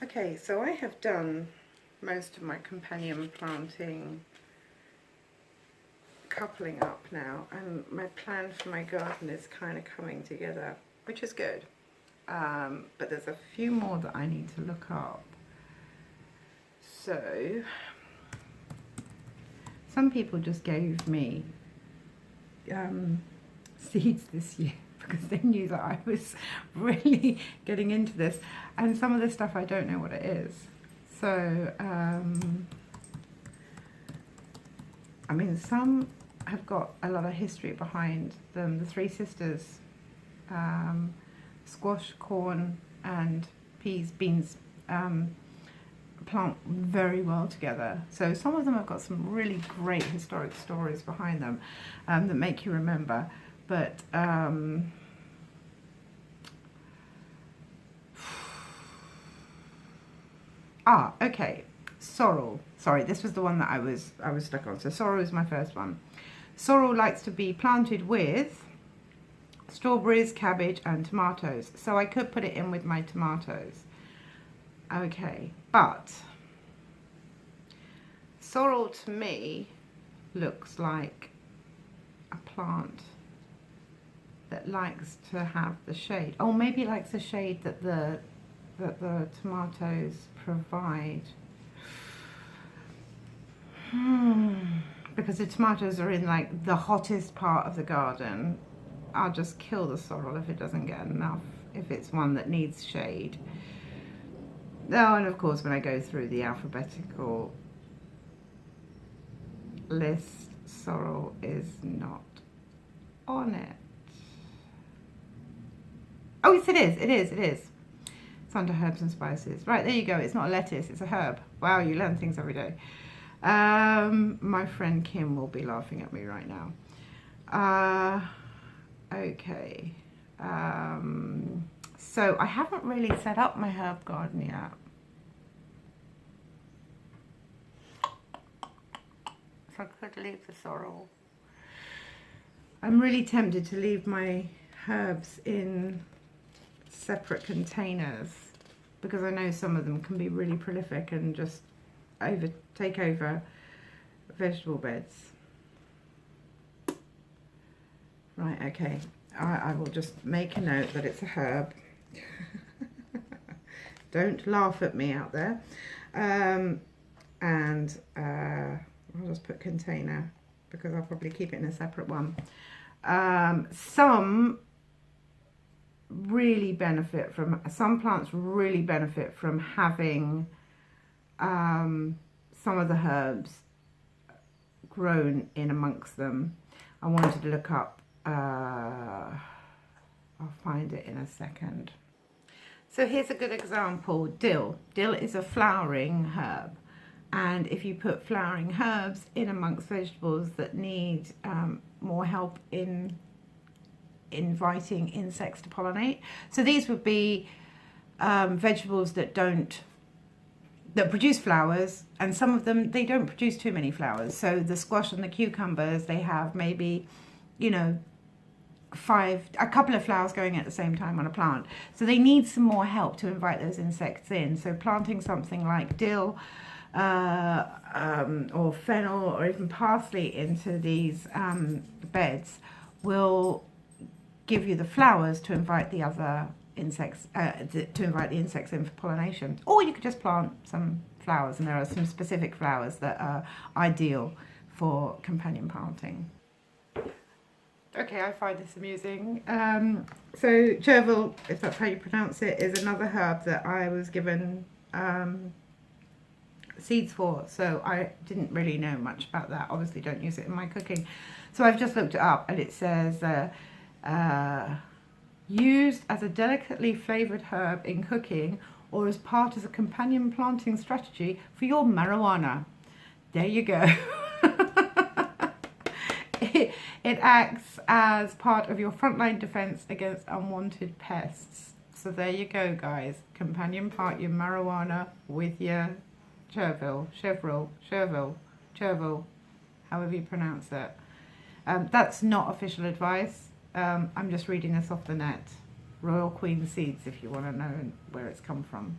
Okay, so I have done most of my companion planting coupling up now, and my plan for my garden is kind of coming together, which is good. But there's a few more that I need to look up. So some people just gave me seeds this year because they knew that I was really getting into this, and some of this stuff I don't know what it is. So I mean, some have got a lot of history behind them. The Three Sisters, squash, corn and peas, beans, plant very well together. So some of them have got some really great historic stories behind them that make you remember. But okay, sorrel. Sorry, this was the one that I was stuck on. So sorrel is my first one. Sorrel likes to be planted with strawberries, cabbage and tomatoes. So I could put it in with my tomatoes. Okay, but sorrel to me looks like a plant that likes to have the shade. Oh, maybe it likes the shade that the tomatoes provide. Because the tomatoes are in like the hottest part of the garden. I'll just kill the sorrel if it doesn't get enough, if it's one that needs shade. Oh, and of course when I go through the alphabetical list, sorrel is not on it. Oh yes, it is, it is, it is. It's under herbs and spices. Right, there you go, it's not a lettuce, it's a herb. Wow, you learn things every day. My friend Kim will be laughing at me right now. Okay. So I haven't really set up my herb garden yet. So I could leave the sorrel. I'm really tempted to leave my herbs in separate containers because I know some of them can be really prolific and just take over vegetable beds. Right, okay. I will just make a note that it's a herb. Don't laugh at me out there. And I'll just put container because I'll probably keep it in a separate one. Some plants really benefit from having some of the herbs grown in amongst them. I wanted to look up, I'll find it in a second. So here's a good example, dill. Dill is a flowering herb, and if you put flowering herbs in amongst vegetables that need more help in inviting insects to pollinate. So these would be vegetables that produce flowers, and some of them they don't produce too many flowers. So the squash and the cucumbers, they have maybe, you know, a couple of flowers going at the same time on a plant. So they need some more help to invite those insects in. So planting something like dill or fennel or even parsley into these beds will give you the flowers to invite the other insects, to invite the insects in for pollination. Or you could just plant some flowers, and there are some specific flowers that are ideal for companion planting. Okay, I find this amusing. So chervil, if that's how you pronounce it, is another herb that I was given seeds for. So I didn't really know much about that. Obviously don't use it in my cooking. So I've just looked it up, and it says used as a delicately flavoured herb in cooking or as part of a companion planting strategy for your marijuana. There you go. It acts as part of your frontline defense against unwanted pests. So there you go, guys. Companion plant your marijuana with your chervil, however you pronounce it. That's not official advice. I'm just reading this off the net. Royal Queen seeds, if you want to know where it's come from.